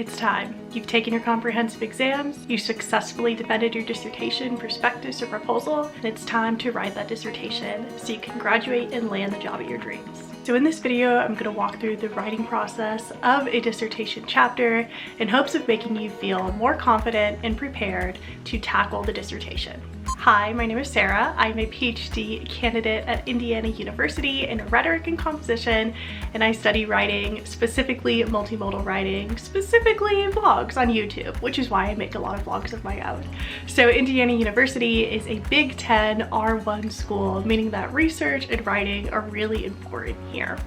It's time. You've taken your comprehensive exams, you successfully defended your dissertation, prospectus, or proposal, and it's time to write that dissertation so you can graduate and land the job of your dreams. So in this video, I'm going to walk through the writing process of a dissertation chapter in hopes of making you feel more confident and prepared to tackle the dissertation. Hi, my name is Sarah. I'm a PhD candidate at Indiana University in rhetoric and composition, and I study writing, specifically multimodal writing, specifically vlogs on YouTube, which is why I make a lot of vlogs of my own. So Indiana University is a Big Ten R1 school, meaning that research and writing are really important here.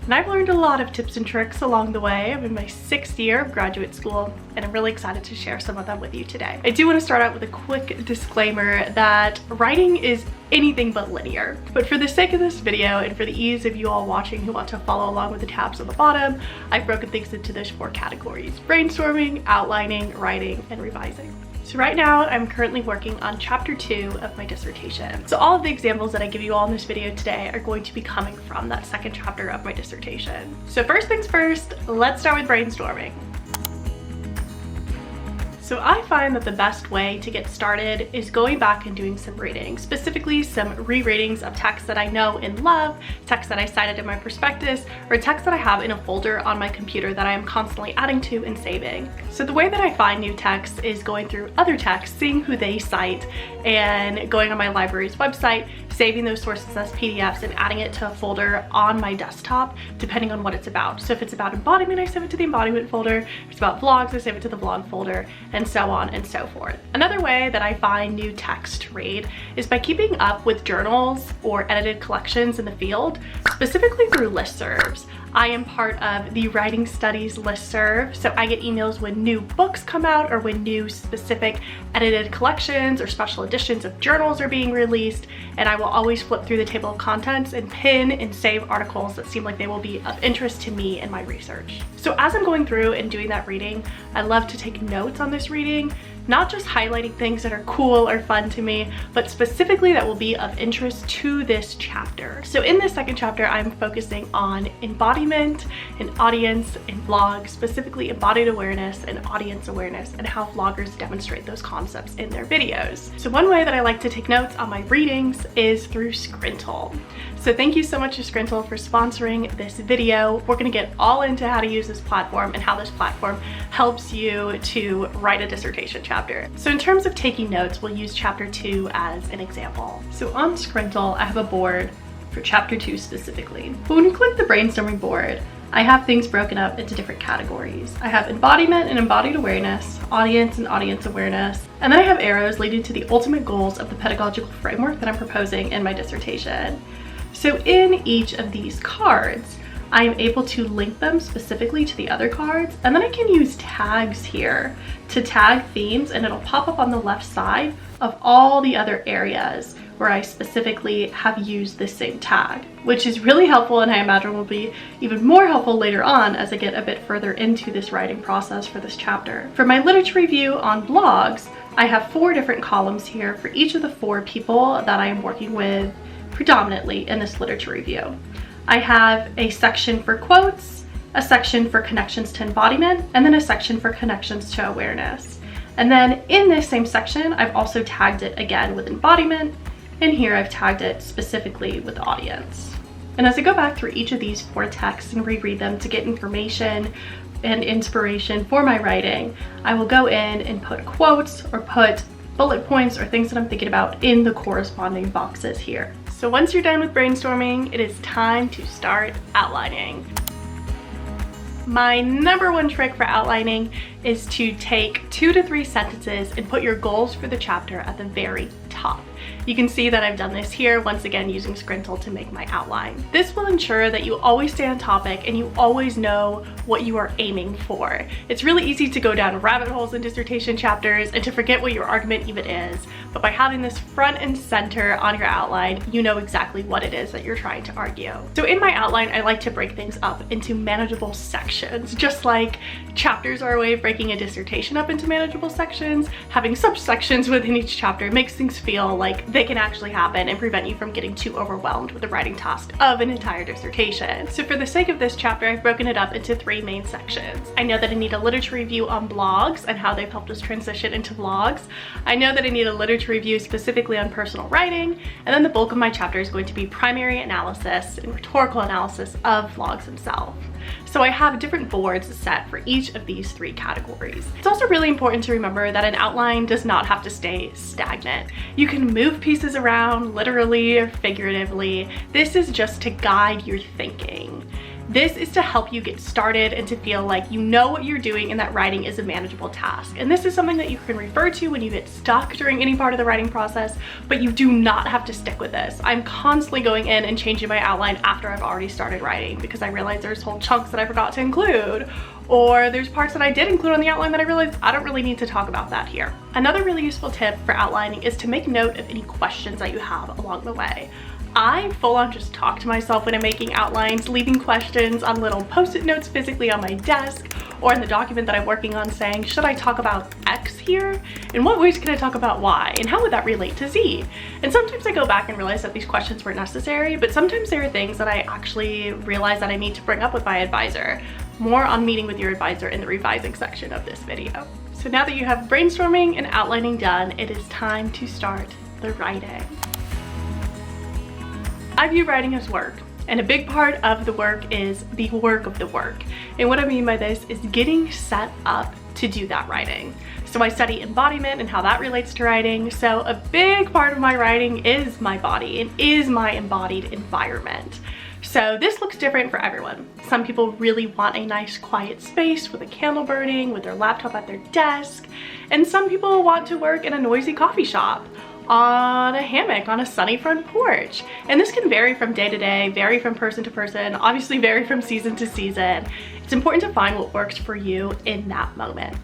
And I've learned a lot of tips and tricks along the way. I'm in my 6th year of graduate school, and I'm really excited to share some of them with you today. I do want to start out with a quick disclaimer that writing is anything but linear. But for the sake of this video and for the ease of you all watching who want to follow along with the tabs on the bottom, I've broken things into those 4 categories: brainstorming, outlining, writing, and revising. So right now, I'm currently working on chapter 2 of my dissertation. So all of the examples that I give you all in this video today are going to be coming from that 2nd chapter of my dissertation. So first things first, let's start with brainstorming. So I find that the best way to get started is going back and doing some reading, specifically some rereadings of texts that I know and love, texts that I cited in my prospectus, or texts that I have in a folder on my computer that I am constantly adding to and saving. So the way that I find new texts is going through other texts, seeing who they cite, and going on my library's website, saving those sources as PDFs and adding it to a folder on my desktop, depending on what it's about. So if it's about embodiment, I save it to the embodiment folder. If it's about vlogs, I save it to the vlog folder, and so on and so forth. Another way that I find new text to read is by keeping up with journals or edited collections in the field, specifically through listservs. I am part of the Writing Studies listserv, so I get emails when new books come out or when new specific edited collections or special editions of journals are being released, and I will always flip through the table of contents and pin and save articles that seem like they will be of interest to me in my research. So as I'm going through and doing that reading, I love to take notes on this reading, not just highlighting things that are cool or fun to me, but specifically that will be of interest to this chapter. So in this 2nd chapter, I'm focusing on embodiment and audience and vlogs, specifically embodied awareness and audience awareness, and how vloggers demonstrate those concepts in their videos. So one way that I like to take notes on my readings is through Scrintle. So thank you so much to Scrintle for sponsoring this video. We're gonna get all into how to use this platform and how this platform helps you to write a dissertation chapter. So in terms of taking notes, we'll use chapter 2 as an example. So on Scrintle, I have a board for chapter 2 specifically. But when you click the brainstorming board, I have things broken up into different categories. I have embodiment and embodied awareness, audience and audience awareness, and then I have arrows leading to the ultimate goals of the pedagogical framework that I'm proposing in my dissertation. So in each of these cards, I'm able to link them specifically to the other cards, and then I can use tags here to tag themes, and it'll pop up on the left side of all the other areas where I specifically have used this same tag, which is really helpful, and I imagine will be even more helpful later on as I get a bit further into this writing process for this chapter. For my literature review on blogs, I have 4 different columns here for each of the 4 people that I am working with predominantly in this literature review. I have a section for quotes, a section for connections to embodiment, and then a section for connections to awareness. And then in this same section, I've also tagged it again with embodiment, and here I've tagged it specifically with audience. And as I go back through each of these 4 texts and reread them to get information and inspiration for my writing, I will go in and put quotes or put bullet points or things that I'm thinking about in the corresponding boxes here. So once you're done with brainstorming, it is time to start outlining. My number 1 trick for outlining is to take 2 to 3 sentences and put your goals for the chapter at the very top. You can see that I've done this here, once again using Scrintle to make my outline. This will ensure that you always stay on topic and you always know what you are aiming for. It's really easy to go down rabbit holes in dissertation chapters and to forget what your argument even is, but by having this front and center on your outline, you know exactly what it is that you're trying to argue. So in my outline, I like to break things up into manageable sections, just like chapters are a way of breaking a dissertation up into manageable sections. Having subsections within each chapter makes things feel like like they can actually happen and prevent you from getting too overwhelmed with the writing task of an entire dissertation. So for the sake of this chapter, I've broken it up into 3 main sections. I know that I need a literature review on blogs and how they've helped us transition into vlogs. I know that I need a literature review specifically on personal writing, and then the bulk of my chapter is going to be primary analysis and rhetorical analysis of vlogs themselves. So I have different boards set for each of these 3 categories. It's also really important to remember that an outline does not have to stay stagnant. You can move pieces around literally or figuratively. This is just to guide your thinking. This is to help you get started and to feel like you know what you're doing and that writing is a manageable task. And this is something that you can refer to when you get stuck during any part of the writing process, but you do not have to stick with this. I'm constantly going in and changing my outline after I've already started writing because I realize there's whole chunks that I forgot to include, or there's parts that I did include on the outline that I realized I don't really need to talk about that here. Another really useful tip for outlining is to make note of any questions that you have along the way. I full on just talk to myself when I'm making outlines, leaving questions on little post-it notes physically on my desk or in the document that I'm working on saying, should I talk about X here? In what ways can I talk about Y? And how would that relate to Z? And sometimes I go back and realize that these questions weren't necessary, but sometimes there are things that I actually realize that I need to bring up with my advisor. More on meeting with your advisor in the revising section of this video. So now that you have brainstorming and outlining done, it is time to start the writing. I view writing as work, and a big part of the work is the work of the work. And what I mean by this is getting set up to do that writing. So I study embodiment and how that relates to writing. So a big part of my writing is my body and is my embodied environment. So this looks different for everyone. Some people really want a nice quiet space with a candle burning, with their laptop at their desk. And some people want to work in a noisy coffee shop, on a hammock, on a sunny front porch. And this can vary from day to day, vary from person to person, obviously vary from season to season. It's important to find what works for you in that moment.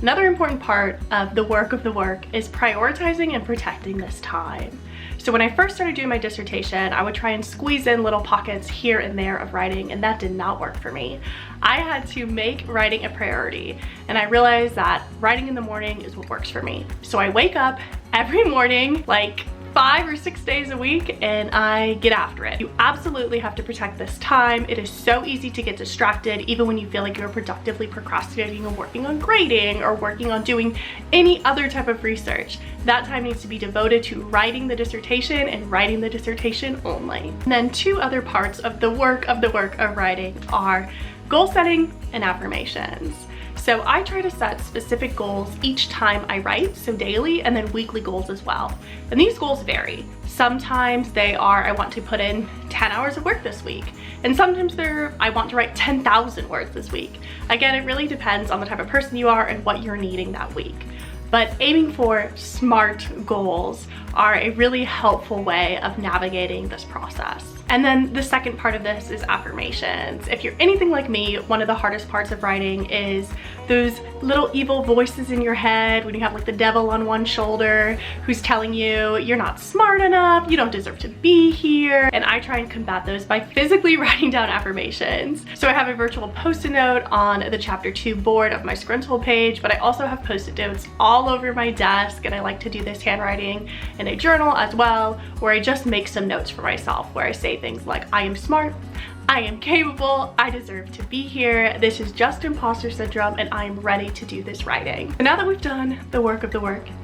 Another important part of the work is prioritizing and protecting this time. So when I first started doing my dissertation, I would try and squeeze in little pockets here and there of writing, and that did not work for me. I had to make writing a priority, and I realized that writing in the morning is what works for me. So I wake up every morning, like 5 or 6 days a week, and I get after it. You absolutely have to protect this time. It is so easy to get distracted even when you feel like you're productively procrastinating or working on grading or working on doing any other type of research. That time needs to be devoted to writing the dissertation and writing the dissertation only. And then 2 other parts of the work of writing are goal setting and affirmations. So I try to set specific goals each time I write, so daily, and then weekly goals as well. And these goals vary. Sometimes they are, I want to put in 10 hours of work this week. And sometimes they're, I want to write 10,000 words this week. Again, it really depends on the type of person you are and what you're needing that week. But aiming for SMART goals are a really helpful way of navigating this process. And then the second part of this is affirmations. If you're anything like me, one of the hardest parts of writing is those little evil voices in your head when you have like the devil on one shoulder who's telling you you're not smart enough, you don't deserve to be here. And I try and combat those by physically writing down affirmations. So I have a virtual post-it note on the chapter 2 board of my Scrunchbull page, but I also have post-it notes all over my desk, and I like to do this handwriting in a journal as well, where I just make some notes for myself where I say things like, I am smart, I am capable, I deserve to be here, this is just imposter syndrome, and I am ready to do this writing. So now that we've done the work,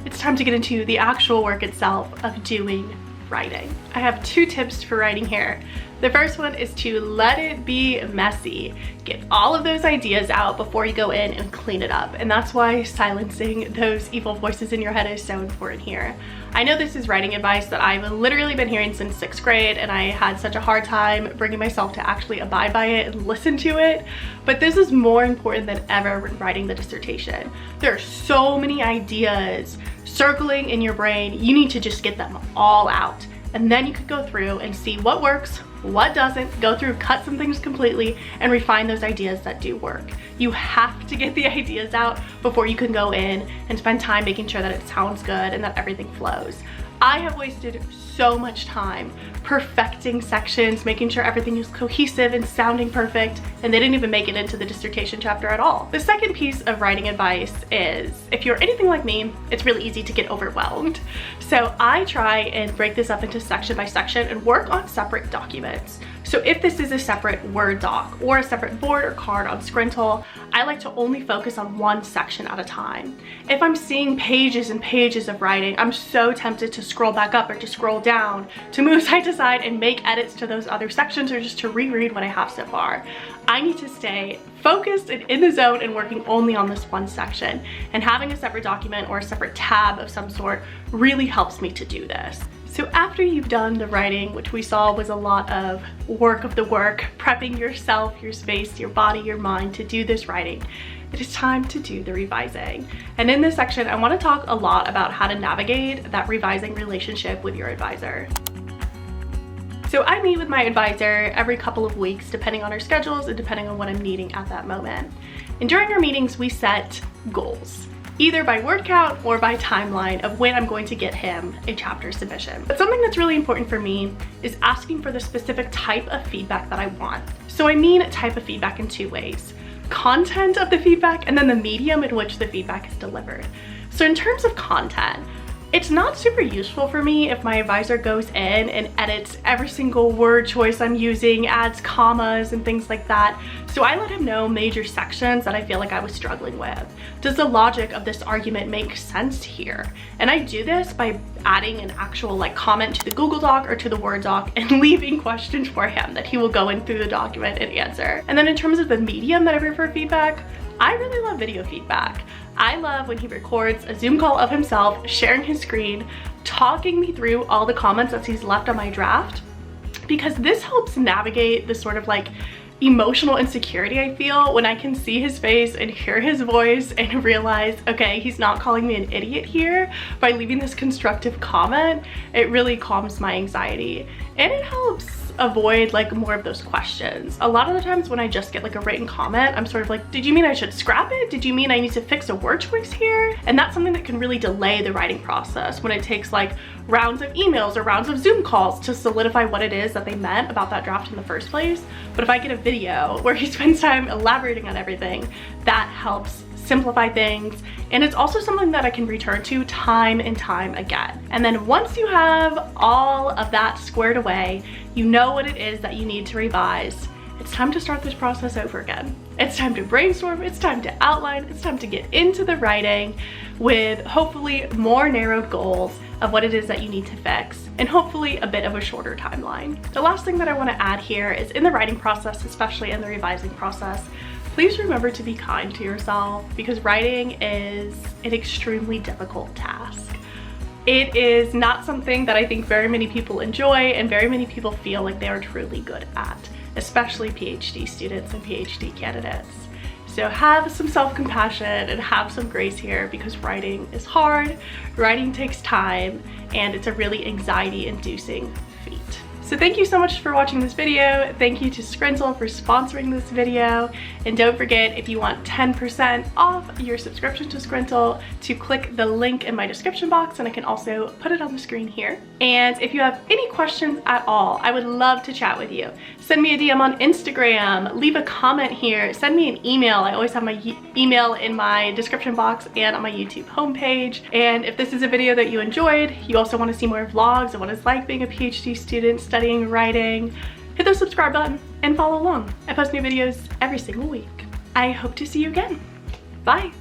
it's time to get into the actual work itself of doing writing. I have 2 tips for writing here. The first one is to let it be messy. Get all of those ideas out before you go in and clean it up. And that's why silencing those evil voices in your head is so important here. I know this is writing advice that I've literally been hearing since 6th grade, and I had such a hard time bringing myself to actually abide by it and listen to it. But this is more important than ever when writing the dissertation. There are so many ideas circling in your brain. You need to just get them all out. And then you could go through and see what works, what doesn't, go through, cut some things completely, and refine those ideas that do work. You have to get the ideas out before you can go in and spend time making sure that it sounds good and that everything flows. I have wasted so much time perfecting sections, making sure everything is cohesive and sounding perfect, and they didn't even make it into the dissertation chapter at all. The second piece of writing advice is, if you're anything like me, it's really easy to get overwhelmed. So I try and break this up into section by section and work on separate documents. So if this is a separate Word doc or a separate board or card on Scrintl, I like to only focus on one section at a time. If I'm seeing pages and pages of writing, I'm so tempted to scroll back up or to scroll down, to move side to side and make edits to those other sections, or just to reread what I have so far. I need to stay focused and in the zone and working only on this one section. And having a separate document or a separate tab of some sort really helps me to do this. So after you've done the writing, which we saw was a lot of work of the work, prepping yourself, your space, your body, your mind to do this writing, it is time to do the revising. And in this section, I want to talk a lot about how to navigate that revising relationship with your advisor. So I meet with my advisor every couple of weeks, depending on our schedules and depending on what I'm needing at that moment. And during our meetings, we set goals, either by word count or by timeline of when I'm going to get him a chapter submission. But something that's really important for me is asking for the specific type of feedback that I want. So I mean type of feedback in two ways: content of the feedback and then the medium in which the feedback is delivered. So in terms of content, it's not super useful for me if my advisor goes in and edits every single word choice I'm using, adds commas and things like that. So I let him know major sections that I feel like I was struggling with. Does the logic of this argument make sense here? And I do this by adding an actual comment to the Google Doc or to the Word doc and leaving questions for him that he will go in through the document and answer. And then in terms of the medium that I prefer feedback, I really love video feedback. I love when he records a Zoom call of himself sharing his screen, talking me through all the comments that he's left on my draft, because this helps navigate the sort of emotional insecurity I feel when I can see his face and hear his voice and realize, okay, he's not calling me an idiot here by leaving this constructive comment. It really calms my anxiety and it helps avoid more of those questions. A lot of the times when I just get a written comment, I'm sort of like, did you mean I should scrap it? Did you mean I need to fix a word choice here? And that's something that can really delay the writing process when it takes rounds of emails or rounds of Zoom calls to solidify what it is that they meant about that draft in the first place. But if I get a video where he spends time elaborating on everything, that helps simplify things, and it's also something that I can return to time and time again. And then once you have all of that squared away, you know what it is that you need to revise, it's time to start this process over again. It's time to brainstorm, it's time to outline, it's time to get into the writing with hopefully more narrowed goals of what it is that you need to fix, and hopefully a bit of a shorter timeline. The last thing that I want to add here is, in the writing process, especially in the revising process, please remember to be kind to yourself, because writing is an extremely difficult task. It is not something that I think very many people enjoy and very many people feel like they are truly good at, especially PhD students and PhD candidates. So have some self-compassion and have some grace here, because writing is hard, writing takes time, and it's a really anxiety-inducing feat. So thank you so much for watching this video. Thank you to Scrintl for sponsoring this video. And don't forget, if you want 10% off your subscription to Scrintl, to click the link in my description box, and I can also put it on the screen here. And if you have any questions at all, I would love to chat with you. Send me a DM on Instagram, leave a comment here, send me an email. I always have my email in my description box and on my YouTube homepage. And if this is a video that you enjoyed, you also want to see more vlogs of what it's like being a PhD student, studying writing, hit the subscribe button and follow along. I post new videos every single week. I hope to see you again. Bye.